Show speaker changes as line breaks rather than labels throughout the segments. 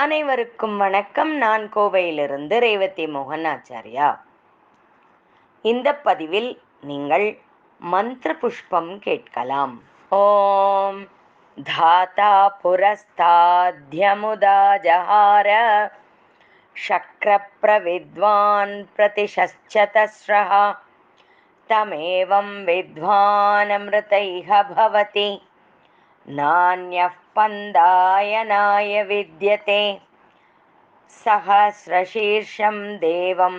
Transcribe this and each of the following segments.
அனைவருக்கும் வணக்கம். நான் கோவையிலிருந்து ரேவதி மோகன் ஆச்சாரியா. இந்த பதிவில் நீங்கள் மந்திர புஷ்பம் கேட்கலாம். ஓம் தாத்தா புரஸ்தாத்யமுதா ஜஹார சக்ர பிரவித்வான் பிரதிஷச்சதஸ்ரஹ தமேவம் வித்வான் அமிர்தைஹ பவதி நான்யः பந்தாயனாய வித்யதே सहस्रशीर्षं देवं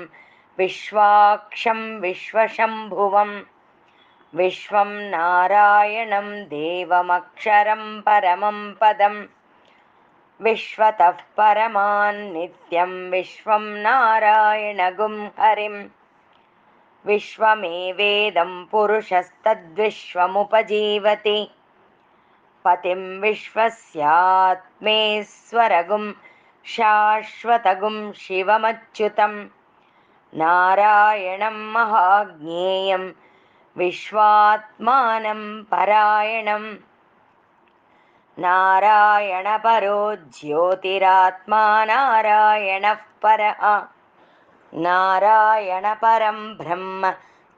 विश्वाक्षं विश्वशम्भुवं विश्वं नारायणं देवमक्षरं परमं पदं विश्वतः परमान् नित्यं विश्वं नारायणगुं हरिं विश्वमेवेदं पुरुषस्तद्विश्वमुपजीवति पतिं विश्वस्यात्मेश्वरगुं शाश्वतगुं शिवमच्युतं नारायणं महाज्ञेयं विश्वात्मानं परायणं नारायणपरो ज्योतिरात्मा नारायणः परः नारायणपरं ब्रह्म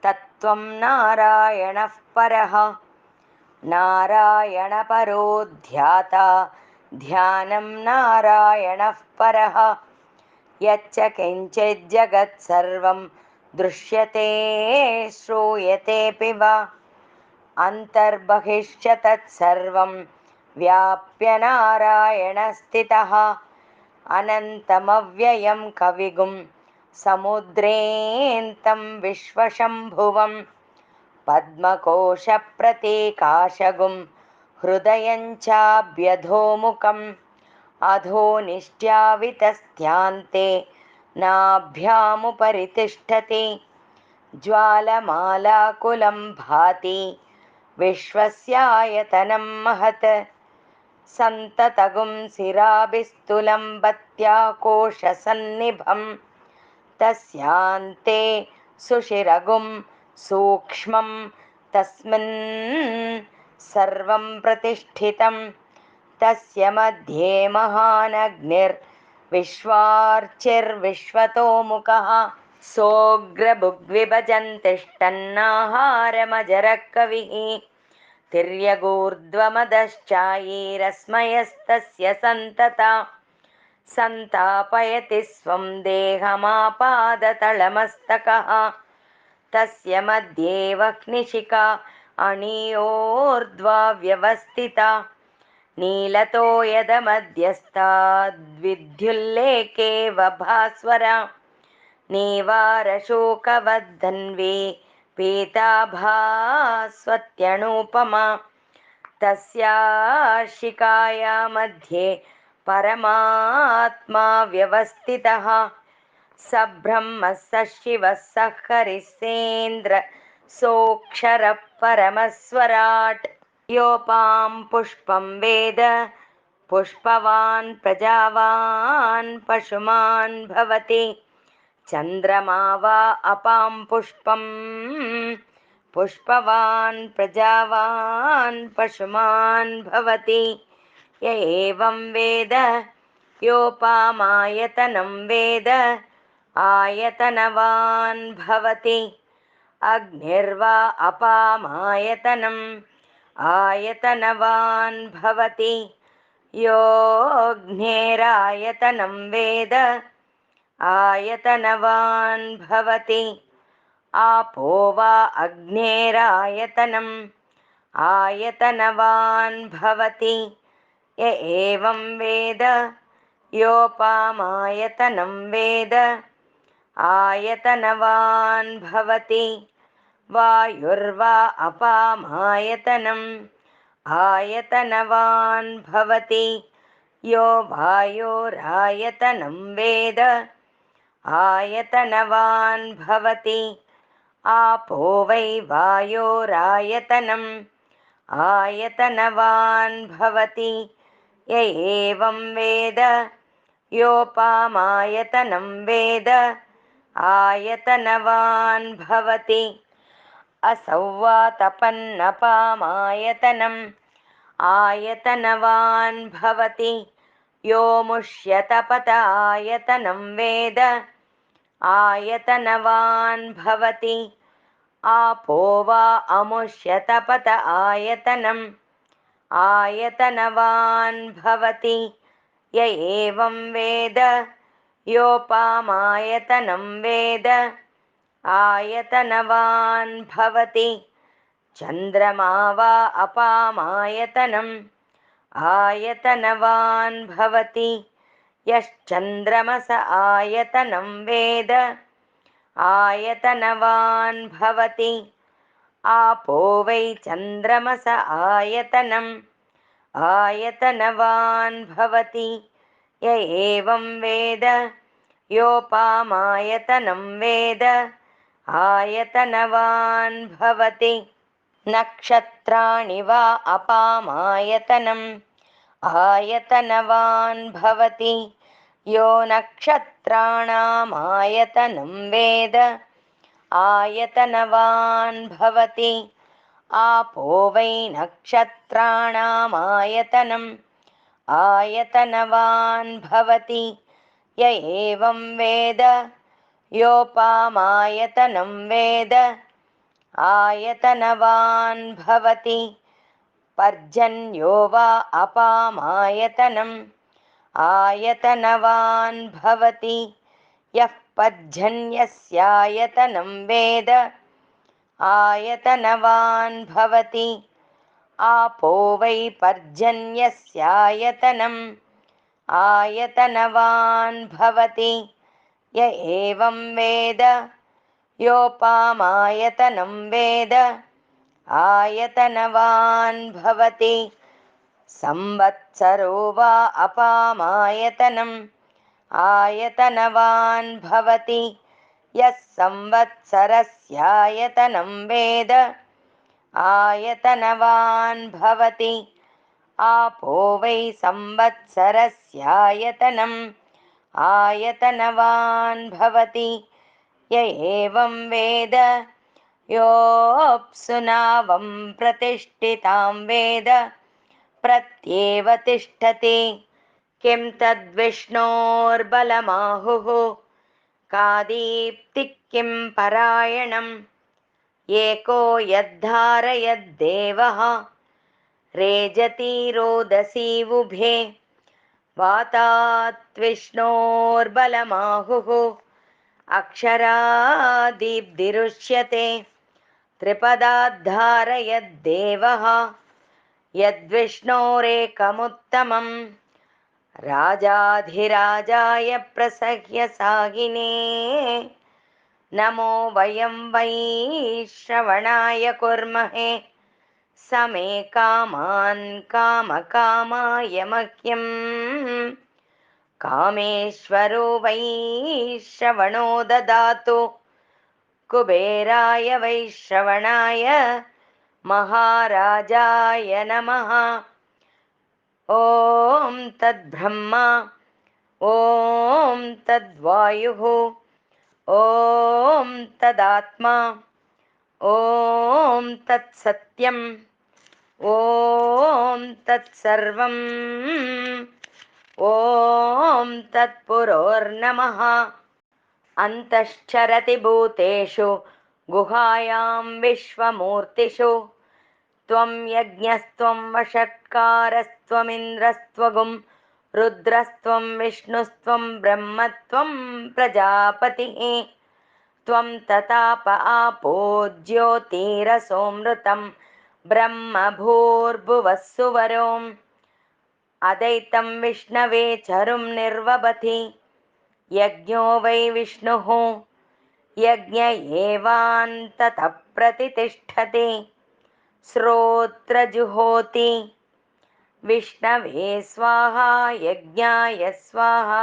तत्त्वं नारायणः परः नारायणपरो ध्याता ध्यानं नारायणः परः यच्च किञ्चिज्जगत्सर्वं दृश्यते श्रूयतेऽपि वा अन्तर्बहिश्च तत्सर्वं व्याप्य नारायणस्थितः अनन्तमव्ययं कविगुं समुद्रेऽन्तं विश्वशम्भुवं पद्मकोशप्रतीकाशगुं हृदयञ्चाभ्यधोमुखम् अधोनिष्ट्यावितस्त्यान्ते नाभ्यामुपरि तिष्ठति ज्वालमालाकुलं भाति विश्वस्यायतनं महत् सन्ततगुं सिराभिस्तुलं बत्याकोशसन्निभं तस्यान्ते सुषिरगुं सूक्ष्मं तस्मिन् सर्वं प्रतिष्ठितं तस्य मध्ये महानग्निर्विश्वार्चिर्विश्वतोमुखः सोऽग्रभुग्विभजन्तिष्ठन्नाहारमजरः कविः तिर्यगूर्ध्वमदश्चायैरस्मयस्तस्य सन्तता सन्तापयति स्वं देहमापादतलमस्तकः तस्य मध्ये वह्निशिखा अणियोर्ध्वा व्यवस्थिता नीलतो यदमध्यस्ताद्विद्युल्लेखेव भास्वरा नेवारशोकवद्धन्वे पीताभास्वत्यणूपमा तस्या शिखाया मध्ये परमात्मा व्यवस्थितः स ब्रह्मः स शिवः स हरिस्सेन्द्र सोऽक्षरः परमस्वराट् योपां पुष्पं वेद पुष्पवान् प्रजावान् पशुमान् भवति चन्द्रमा वा अपां पुष्पं पुष्पवान् प्रजावान् पशुमान् भवति य एवं वेद योपामायतनं वेद आयतनवान् भवति अग्निर्वा अपामायतनम् आयतनवान् भवति योऽग्नेरायतनं वेद आयतनवान् भवति आपो वा अग्नेरायतनम् आयतनवान् भवति य एवं वेद योपामायतनं वेद आयतनवान् भवति वायुर्वा अपामायतनम् आयतनवान् भवति यो वायोरायतनं वेद आयतनवान् भवति आपो वै वायोरायतनम् आयतनवान् भवति य एवं वेद योपामायतनं वेद आयतनवान् भवति असौ वा तपन्नपामायतनम् आयतनवान् भवति यो मुष्यत पत आयतनं वेद आयतनवान् भवति आपो वा अमुष्यत पत आयतनम् आयतनवान् भवति य एवं वेद योपामायतनं वेद आयतनवान् भवति चन्द्रमा वा अपामायतनम् आयतनवान् भवति यश्चन्द्रमस आयतनं वेद आयतनवान् भवति आपो वै चन्द्रमस आयतनम् आयतनवान् भवति य एवं वेद योपामायतनं वेद आयतनवान् भवति नक्षत्राणि वा अपामायतनम् आयतनवान् भवति यो नक्षत्राणामायतनं वेद आयतनवान् भवति आपो वै नक्षत्राणामायतनम् आयतनवान् भवति य एवं वेद योपामायतनं वेद आयतनवान् भवति पर्जन्यो वा अपामायतनम् आयतनवान् भवति यः पर्जन्यस्यायतनं वेद आयतनवान् भवति आपो वै पर्जन्यस्यायतनम् आयतनवान् भवति य एवं वेद योपामायतनं वेद आयतनवान् भवति संवत्सरो वा अपामायतनम् आयतनवान् भवति यः संवत्सरस्यायतनं वेद आयतनवान् भवति आपो वै संवत्सरस्यायतनम् आयतनवान् भवति य एवं वेद योऽप्सुनावं प्रतिष्ठितां वेद प्रत्येव तिष्ठति किं तद्विष्णोर्बलमाहुः का दीप्तिः किं परायणम् एको यद्धारयद्देवः रेजति रोदसी उभे वातात् विष्णोर्बलमाहुः अक्षरादीप्तिरुच्यते त्रिपदाद्धारयद्देवः यद्विष्णोरेकमुत्तमम् राजाधिराजाय प्रसह्य साहिने नमो वयं वै श्रवणाय कुर्महे समे कामान् कामकामाय मह्यं कामेश्वरो वै श्रवणो ददातु कुबेराय वै श्रवणाय महाराजाय नमः ॐ तद्ब्रह्मा ॐ तद्वायुः ॐ तदात्मा ॐ तत्सत्यम् ॐ तत्सर्वम् ॐ तत्पुरोर्नमः अन्तश्चरति भूतेषु गुहायां विश्वमूर्तिषु त्वं यज्ञस्त्वं वषट्कारस्त्वमिन्द्रस्त्वगुं रुद्रस्त्वं विष्णुस्त्वं ब्रह्मत्वं प्रजापतिः त्वं तताप आपो ज्योतिरसोऽमृतं ब्रह्म भूर्भुवः सुवरोम् अदैतं विष्णवे चरुं निर्वपति यज्ञो वै विष्णुः यज्ञ एवान्ततः प्रतितिष्ठति श्रोत्रजुहोति विष्णवे स्वाहा यज्ञाय स्वाहा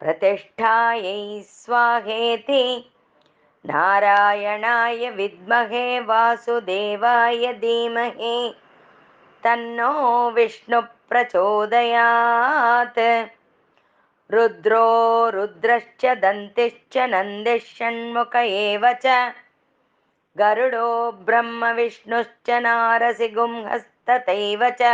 प्रतिष्ठायै स्वाहेति नारायणाय विद्महे वासुदेवाय धीमहि तन्नो विष्णुः प्रचोदयात् रुद्रो रुद्रश्च दन्तिश्च नन्दिः षण्मुख एव च गरुडो ब्रह्मविष्णुश्च नारसिंहस्तथैव च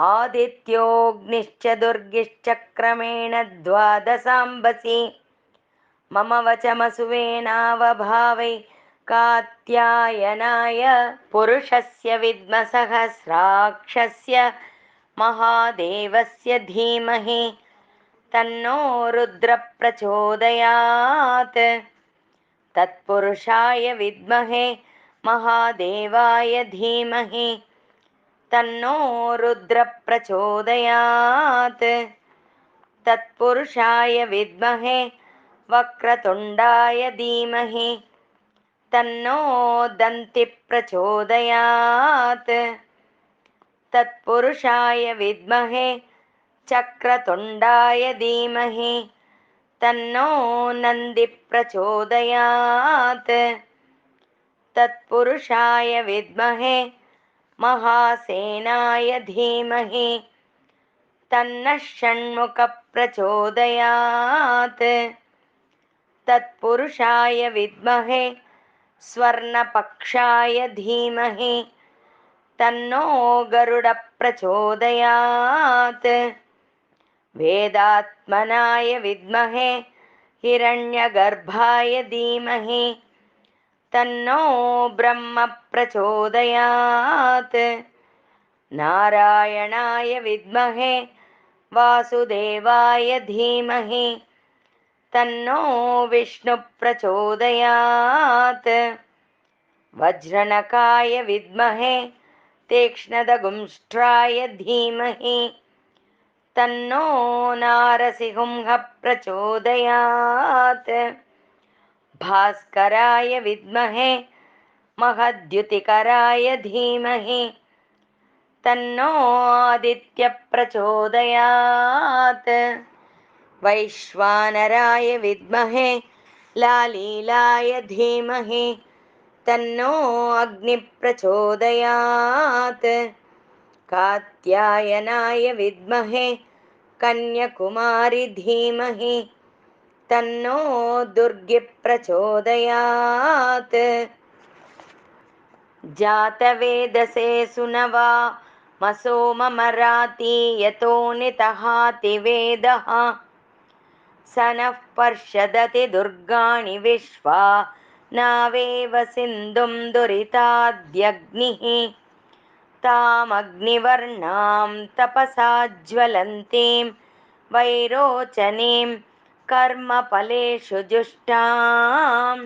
आदित्योऽग्निश्च दुर्गिश्चक्रमेण द्वादशाम्बसि मम वचमसुवेनावभावै कात्यायनाय पुरुषस्य विद्मसहस्राक्षस्य महादेवस्य धीमहि तन्नो रुद्रप्रचोदयात् तत्पुरुषाय विद्महे महादेवाय धीमहि तन्नो रुद्रप्रचोदयात् तत्पुरुषाय विद्महे वक्रतुण्डाय धीमहि तन्नो दन्तिप्रचोदयात् तत्पुरुषाय विद्महे चक्रतुण्डाय धीमहि तन्नो नन्दिप्रचोदयात् तत्पुरुषाय विद्महे महासेनाय धीमहि तन्नः षण्मुखप्रचोदयात् तत्पुरुषाय विद्महे स्वर्णपक्षाय धीमहि तन्नो गरुडप्रचोदयात् वेदात्मनाय विद्महे हिरण्यगर्भाय धीमहि तन्नो ब्रह्म प्रचोदयात् नारायणाय विद्महे वासुदेवाय धीमहि तन्नो विष्णु प्रचोदयात् वज्रनकाय विद्महे तीक्ष्णदंष्ट्राय धीमहि तन्नो नारसिंह प्रचोदयात् भास्कराय विद्महे महद्युतिकराय धीमहि तन्नो आदित्य प्रचोदयात् वैश्वानराय विद्महे लालीलाय धीमहि तन्नो अग्नि प्रचोदयात् कात्यायनाय विद्महे कन्याकुमारी धीमहि तन्नो दुर्गे प्रचोदयात् जातवेदसे सुनवा मसो ममराति यतो नितहाति वेदः स नः पर्षदति दुर्गाणि विश्वा नावेव सिन्धुं दुरिताद्यग्निः तामग्निवर्णां तपसा ज्वलन्तीं वैरोचनीं कर्मफलेषु जुष्टां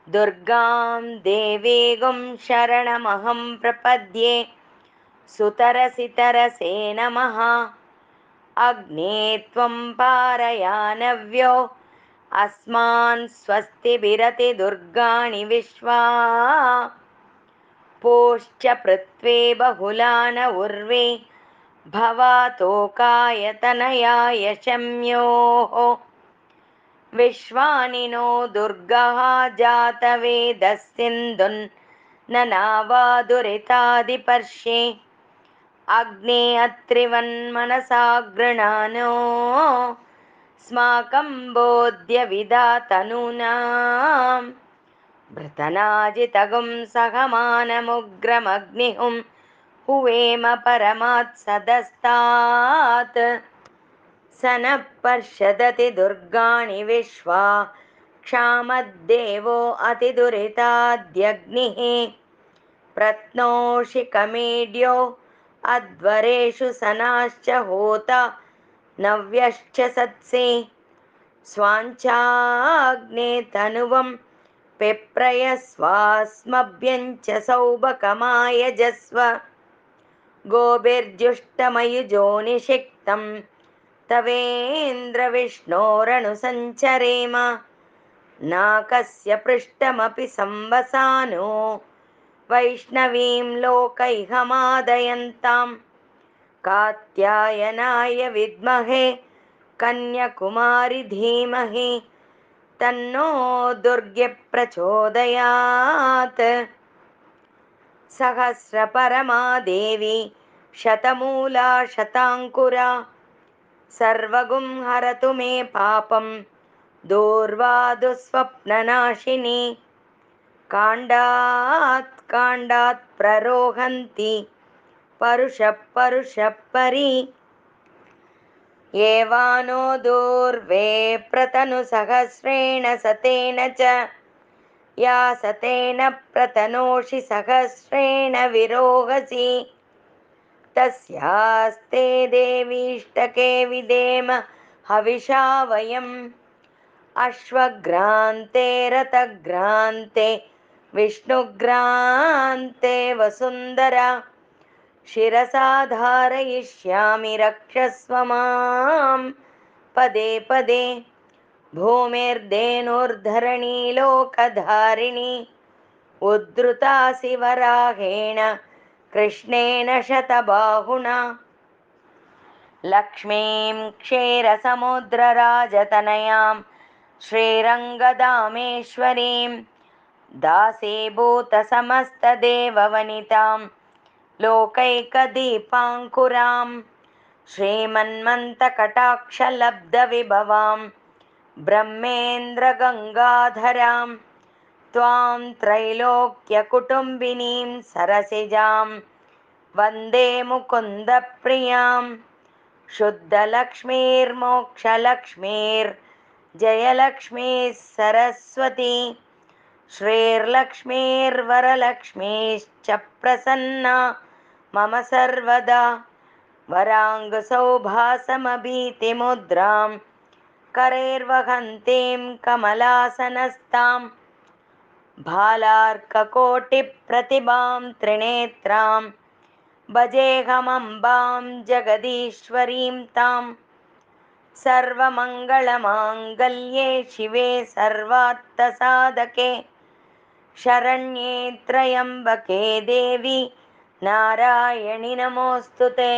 दुर्गां देवीगुं शरणमहं प्रपद्ये सुतरसि तरसे नमः अग्ने त्वं पारयानव्यो अस्मान् स्वस्तिभिरति दुर्गाणि विश्वा पोश्च पृथ्वी बहुला न उर्वे भवातोकायतनयाय शम्योः विश्वानि नो दुर्गः जातवेदस्सिन्धुन् न नावादुरितादिपर्षे अग्ने अत्रिवन्मनसा गृणानो स्माकं बोध्य विधातनूनाम् भृतनाजितगुं सहमानमुग्रमग्निहुं हुवेम परमात् सदस्तात् स नः पर्षदति दुर्गाणि विश्वा क्षामद्देवो अतिदुरिताद्यग्निः प्रत्नोषि कमेड्यो अध्वरेषु सनाश्च होता नव्यश्च सत्सि स्वाञ्चाग्ने तनुवं पिप्रयस्वास्मभ्यञ्च सौभकमायजस्व गोभिर्जुष्टमयुजो निषिक्तं तवेन्द्रविष्णोरनुसञ्चरेम नाकस्य पृष्ठमपि संवसानो वैष्णवीं लोकैहमादयन्तां कात्यायनाय विद्महे कन्याकुमारी धीमहि तन्नो दुर्गे प्रचोदयात् सहस्रपरमा देवी शतमूला शताङ्कुरा सर्वगुं हरतु मे पापं दूर्वा दुःस्वप्ननाशिनी काण्डात् काण्डात् प्ररोहन्ति परुषः परुषः परि येवानो दूर्वे प्रतनुसहस्रेण सतेन च या सतेन प्रतनोषि सहस्रेण विरोहसि तस्यास्ते देवीष्टके विदेम हविषा वयम् अश्वग्रान्ते रथग्रान्ते विष्णुग्रान्ते वसुन्धरा शिरसा धारयिष्यामि रक्षस्व मां पदे पदे भूमिर्धेनुर्धरणी लोकधारिणी उद्धृतासि वराहेण कृष्णेन शतबाहुना लक्ष्मीं क्षीरसमुद्रराजतनयां श्रीरङ्गदामेश्वरीं दासीभूतसमस्तदेववनितां लोकैकदीपाङ्कुरां श्रीमन्मन्तकटाक्षलब्धविभवां ब्रह्मेन्द्रगङ्गाधरां त्वां त्रैलोक्यकुटुम्बिनीं सरसिजां वन्दे मुकुन्दप्रियां शुद्धलक्ष्मीर्मोक्षलक्ष्मीर्जयलक्ष्मीः सरस्वती श्रीर्लक्ष्मीर्वरलक्ष्मीश्च प्रसन्ना मम सर्वदा वराङ्गसौभासमभीतिमुद्रां करैर्वहन्तीं कमलासनस्तां भालार्ककोटिप्रतिभां त्रिनेत्रां भजेऽहमम्बां जगदीश्वरीं तां सर्वमङ्गलमाङ्गल्ये शिवे सर्वार्थसाधके शरण्ये त्र्यम्बके देवी नारायणि नमोऽस्तु ते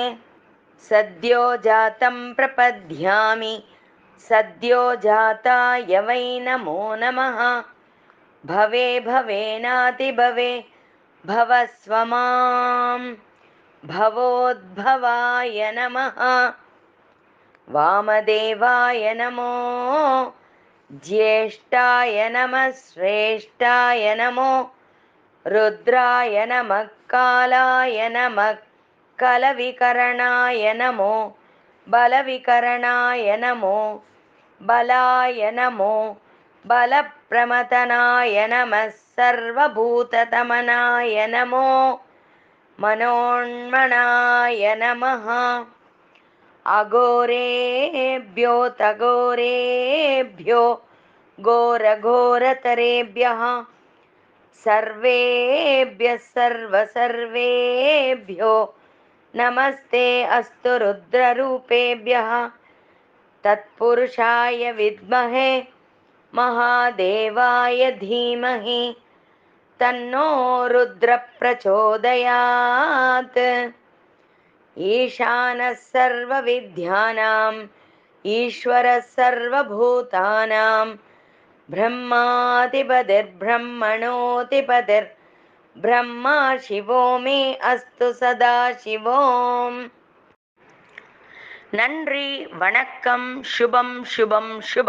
सद्यो जातं प्रपद्यामि सद्यो जाताय वै नमो नमः भवे भवेनातिभवे भवस्व मां भवोद्भवाय नमः वामदेवाय नमो ज्येष्ठाय नमः श्रेष्ठाय नमो रुद्राय नमः कालाय नमः कलविकरणाय नमो बलविकरणाय नमो बलाय नमो बलप्रमथनाय नमः सर्वभूततमनाय नमो मनोन्मनाय नमः अघोरेभ्यो तघोरेभ्यो घोरघोरतरेभ्यः सर्वेभ्यः सर्वसर्वेभ्यो नमस्ते अस्तु रुद्ररूपेभ्यः तत्पुरुषाय विद्महे महादेवाय धीमहि तन्नो रुद्रप्रचोदयात् ईशानः सर्वविद्यानाम् ईश्वरः सर्वभूतानां ब्रह्माधिपतिर्ब्रह्मणोऽधिपतिर्ब्रह्मा शिवो मे अस्तु सदा शिवोम् நன்றி வணக்கம் சுபம் சுபம் சுபம்